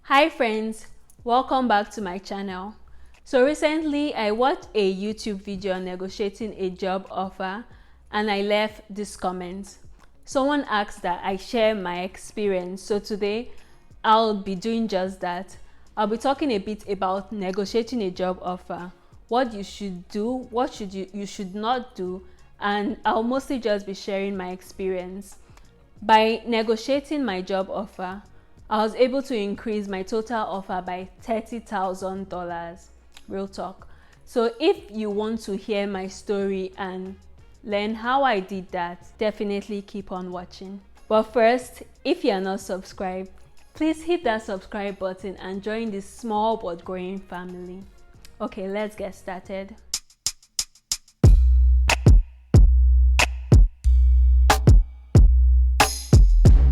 Hi friends, welcome back to my channel. So recently I watched a YouTube video on negotiating a job offer and I left this comment. Someone asked that I share my experience, so today I'll be doing just that. I'll be talking a bit about negotiating a job offer, what you should do, what you should not do, and I'll mostly just be sharing my experience. By negotiating my job offer, I was able to increase my total offer by $30,000. Real talk. So if you want to hear my story and learn how I did that, definitely keep on watching. But first, if you are not subscribed, please hit that subscribe button and join this small but growing family. Okay, let's get started.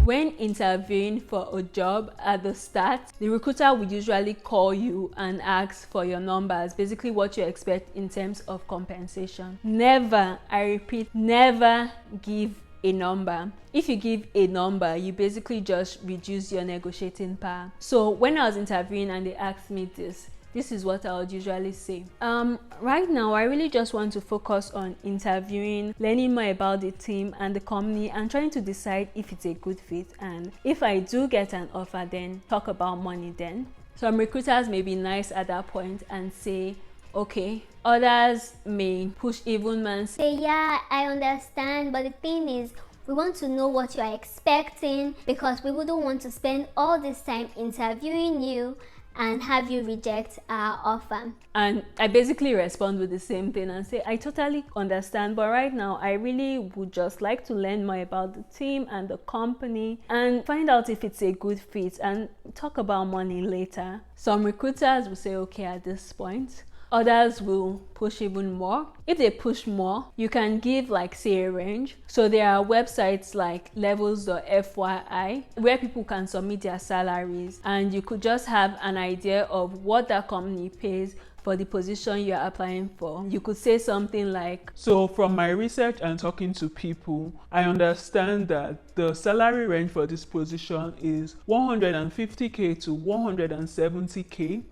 When interviewing for a job at the start, the recruiter will usually call you and ask for your numbers, basically what you expect in terms of compensation. Never, I repeat, never give a number. If you give a number, you basically just reduce your negotiating power. So when I was interviewing and they asked me this is what I would usually say. Right now, I really just want to focus on interviewing, learning more about the team and the company, and trying to decide if it's a good fit. And if I do get an offer, then talk about money then. Some recruiters may be nice at that point and say, okay. Others may push even and say, yeah, I understand, but the thing is, we want to know what you are expecting because we wouldn't want to spend all this time interviewing you and have you reject our offer. And I basically respond with the same thing and say, I totally understand, but right now I really would just like to learn more about the team and the company and find out if it's a good fit and talk about money later. Some recruiters will say okay at this point. Others will push even more. If they push more, you can give like say a range. So there are websites like levels.fyi where people can submit their salaries and you could just have an idea of what that company pays for the position you're applying for. You could say something like, so from my research and talking to people, I understand that the salary range for this position is 150k to 170k.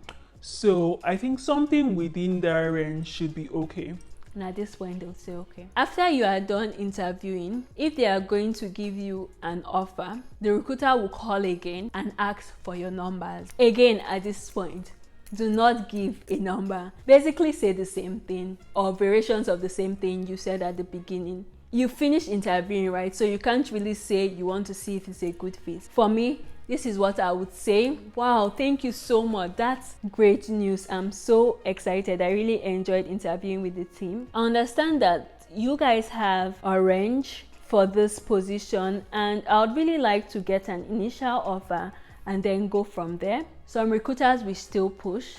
So I think something within that range should be okay. And at this point they'll say okay. After you are done interviewing, if they are going to give you an offer, the recruiter will call again and ask for your numbers. Again, at this point, do not give a number. Basically say the same thing or variations of the same thing you said at the beginning. You finish interviewing, right? So you can't really say you want to see if it's a good fit. For me, this is what I would say. Wow, thank you so much. That's great news. I'm so excited. I really enjoyed interviewing with the team. I understand that you guys have a range for this position and I would really like to get an initial offer and then go from there. Some recruiters will still push.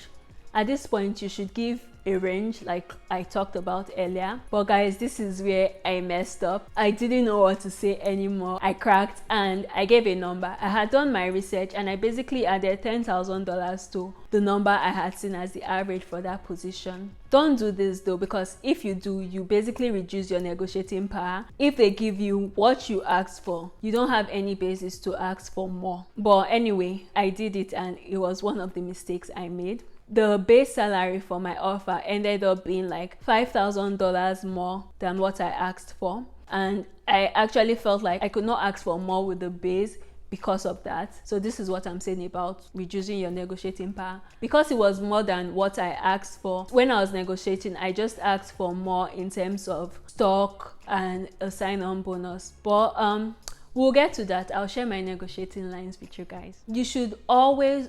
At this point, you should give a range like I talked about earlier. But guys, this is where I messed up. I didn't know what to say anymore. I cracked and I gave a number. I had done my research and I basically added $10,000 to the number I had seen as the average for that position. Don't do this though, because if you do, you basically reduce your negotiating power. If they give you what you asked for, you don't have any basis to ask for more. But anyway, I did it and it was one of the mistakes I made. The base salary for my offer ended up being like $5,000 more than what I asked for. And I actually felt like I could not ask for more with the base because of that. So this is what I'm saying about reducing your negotiating power. Because it was more than what I asked for, when I was negotiating, I just asked for more in terms of stock and a sign-on bonus. But we'll get to that. I'll share my negotiating lines with you guys. You should always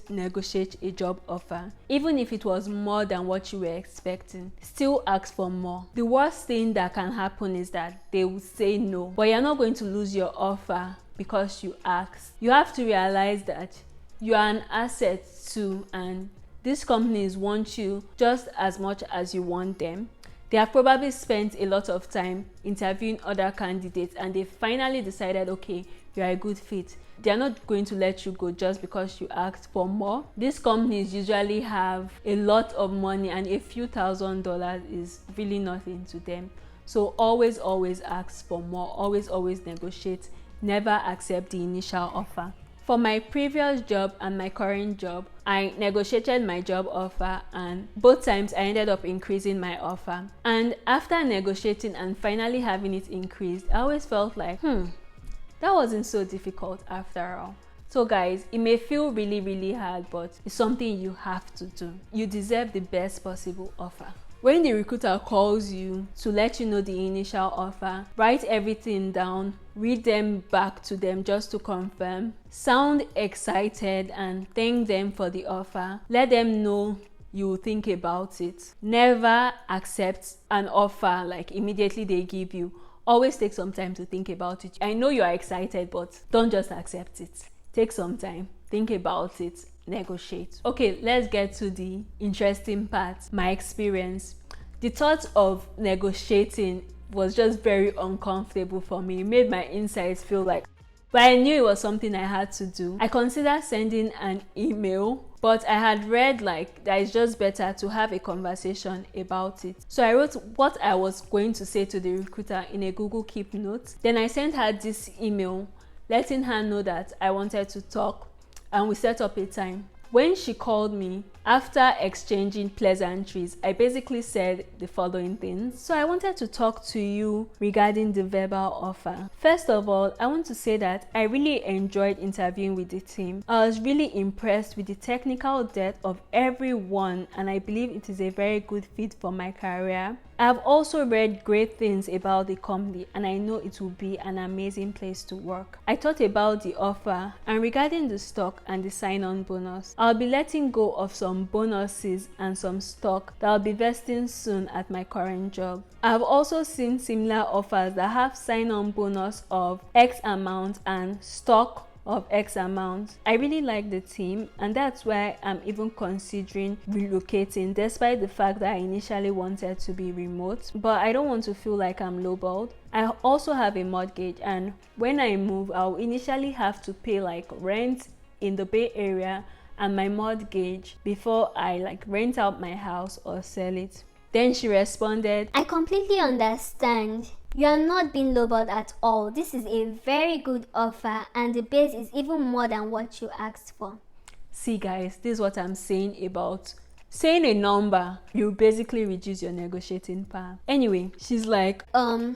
negotiate a job offer. Even if it was more than what you were expecting, still ask for more. The worst thing that can happen is that they will say no, but you're not going to lose your offer because you asked. You have to realize that you are an asset too, and these companies want you just as much as you want them. They have probably spent a lot of time interviewing other candidates and they finally decided, okay, you're a good fit. They're not going to let you go just because you asked for more. These companies usually have a lot of money and a few $1,000s is really nothing to them. So always ask for more. Always negotiate. Never accept the initial offer. For my previous job and my current job, I negotiated my job offer, and both times I ended up increasing my offer. And after negotiating and finally having it increased, I always felt like, that wasn't so difficult after all. So guys, it may feel really hard, but it's something you have to do. You deserve the best possible offer. When the recruiter calls you to let you know the initial offer, write everything down, read them back to them just to confirm, sound excited and thank them for the offer. Let them know you will think about it. Never accept an offer like immediately they give you. Always take some time to think about it. I know you are excited, but don't just accept it. Take some time, think about it, negotiate. Okay, let's get to the interesting part, my experience. The thought of negotiating was just very uncomfortable for me. It made my insides feel like, but I knew it was something I had to do. I considered sending an email, but I had read like that it's just better to have a conversation about it. So I wrote what I was going to say to the recruiter in a Google Keep note. Then I sent her this email letting her know that I wanted to talk, and we set up a time. When she called me, after exchanging pleasantries, I basically said the following things. So I wanted to talk to you regarding the verbal offer. First of all, I want to say that I really enjoyed interviewing with the team. I was really impressed with the technical depth of everyone, and I believe it is a very good fit for my career. I've also read great things about the company, and I know it will be an amazing place to work. I thought about the offer, and regarding the stock and the sign-on bonus, I'll be letting go of some bonuses and some stock that will be vesting soon at my current job. I've also seen similar offers that have sign-on bonus of X amount and stock of X amount. I really like the team, and that's why I'm even considering relocating, despite the fact that I initially wanted to be remote. But I don't want to feel like I'm lowballed. I also have a mortgage, and when I move, I'll initially have to pay like rent in the Bay Area and my mortgage before I like rent out my house or sell it. Then she responded, I completely understand. You are not being lowballed at all. This is a very good offer, and the base is even more than what you asked for. See guys, this is what I'm saying about saying a number. You basically reduce your negotiating power. Anyway, she's like, the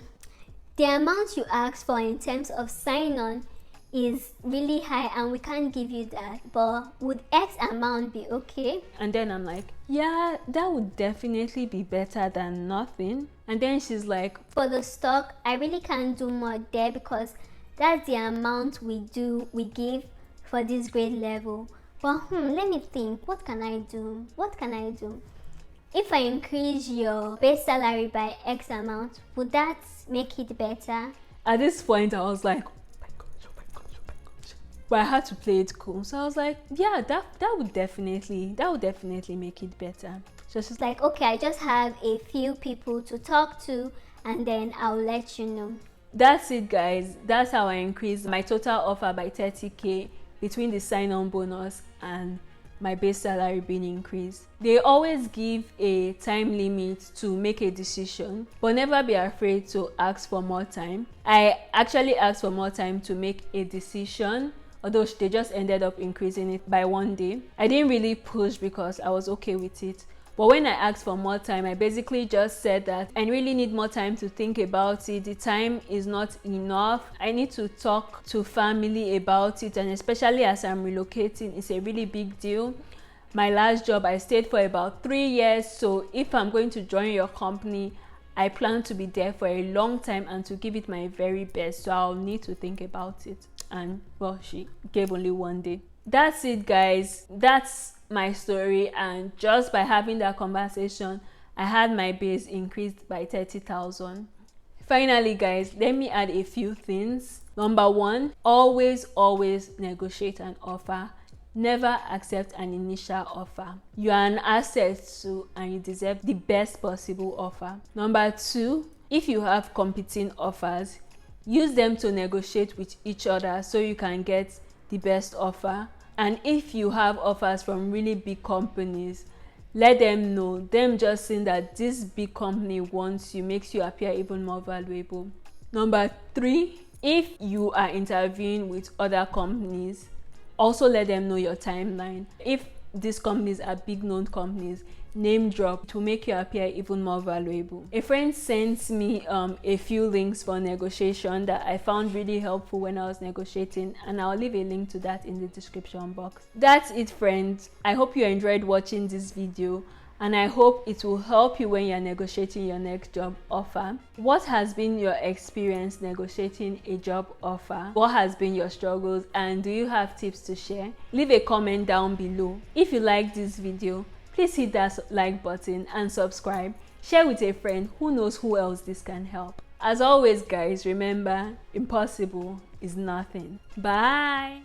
amount you asked for in terms of sign-on is really high and we can't give you that, but would X amount be okay? And then I'm like, yeah, that would definitely be better than nothing. And then she's like, for the stock, I really can't do more there because that's the amount we give for this grade level. But let me think, what can I do? If I increase your base salary by X amount, would that make it better? At this point I was like, but I had to play it cool. So I was like, yeah, that would definitely make it better. So she's like, okay, I just have a few people to talk to and then I'll let you know. That's it guys. That's how I increased my total offer by 30k between the sign-on bonus and my base salary being increased. They always give a time limit to make a decision, but never be afraid to ask for more time. I actually asked for more time to make a decision, although they just ended up increasing it by 1 day. I didn't really push because I was okay with it. But when I asked for more time, I basically just said that I really need more time to think about it. The time is not enough. I need to talk to family about it, and especially as I'm relocating, it's a really big deal. My last job, I stayed for about 3 years. So if I'm going to join your company, I plan to be there for a long time and to give it my very best. So I'll need to think about it. And well, she gave only 1 day. That's it guys. That's my story, and just by having that conversation I had my base increased by 30,000. Finally guys, let me add a few things. Number 1, always negotiate an offer. Never accept an initial offer. You are an asset to, and you deserve the best possible offer. Number 2, if you have competing offers, use them to negotiate with each other so you can get the best offer. And if you have offers from really big companies, let them know. Them just saying that this big company wants you makes you appear even more valuable. Number 3, if you are interviewing with other companies, Also let them know your timeline. If these companies are big known companies, name drop to make you appear even more valuable. A friend sent me a few links for negotiation that I found really helpful when I was negotiating, and I'll leave a link to that in the description box. That's it, friends. I hope you enjoyed watching this video, and I hope it will help you when you're negotiating your next job offer. What has been your experience negotiating a job offer? What has been your struggles, and do you have tips to share? Leave a comment down below. If you like this video, please hit that like button and subscribe. Share with a friend. Who knows who else this can help. As always, guys, remember, impossible is nothing. Bye.